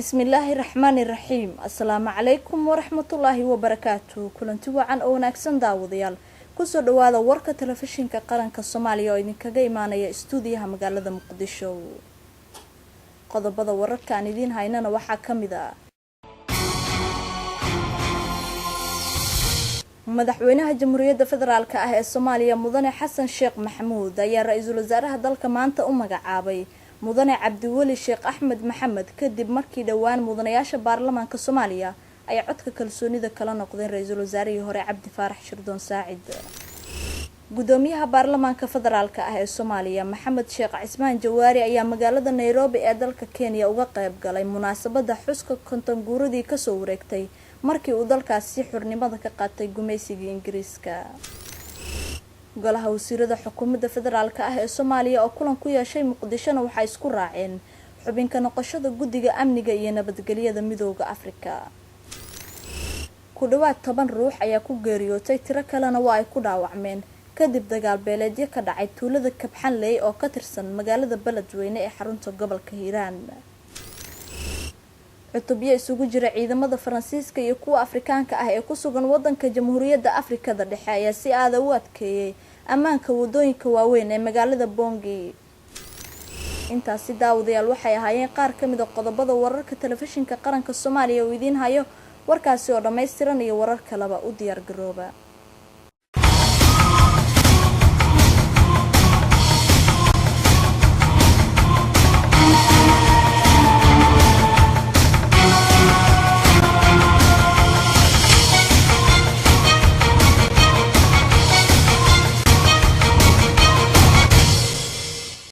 Bismillahirrahmanirrahiim. Assalaamu calaykum waraxmatullaahi wabarakaatuh. Kulanti wacan oo wanaagsan daawadayaal. Kusoo dhawaada warka telefishinka qaranka Soomaaliya oo idinkaga imaanaya stuudiyaha magaalada Muqdisho. Qodobada wararka aan idin haynana waxaa kamid ah madaxweynaha Jamhuuriyadda Federaalka ah ee Soomaaliya Mudane Xasan Sheekh Maxamuud ayaa ra'iisul wasaaraha dalka maanta u magacaabay Mudane Cabdiweli Sheekh Axmed Maxamed kadib markii dhawaan mudanayaasha baarlamaanka Soomaaliya ay codka kalsoonida kala noqdeen ra'iisul wasaarihii hore Cabdi Faarax Shirdoon Saacid. Gudoomiyaha baarlamaanka federaalka ah ee Soomaaliya Maxamed Sheekh Cismaan Jawaari ayaa magaalada Nairobi ee dalka Kenya uga qayb galay munaasabada xuska konton guuradii ka soo wareegtay markii uu dalkaasi xurnimada ka qaatay gumaysigii Ingiriiska. Golaha wasiirada xukuumadda federaalka ah ee Soomaaliya oo kulan ku yeeshay Muqdisho waxay isku raaceen xubinka noqoshada guddiga amniga iyo nabadgelyada midowga Afrika. Ku dhawaad 10 ruux ayaa ku geeriyootay tiro kalena waa ay ku dhaawacmeen kadib dagaal beeleedyo ka dhacay tuulada Kabxanley oo ka tirsan magaalada Beledweyne ee xarunta gobolka Hiiraan. Cutubyo isugu jira ciidamada Faransiiska iyo kuwa Afrikaanka ah ee ku sugan wadanka Jamhuuriyadda Afrikada Dhexe ayaa si aad u adkeeyay ammaanka wadooyinka waaweyn ee magaalada Bongi. Intaasi daawadayaal waxay ahaayeen qaar ka mid ah qodobada wararka telefishinka qaranka Soomaaliya oo idin hayo warkaasi oo dhameystiran iyo warar kaleba u diyaar garooba.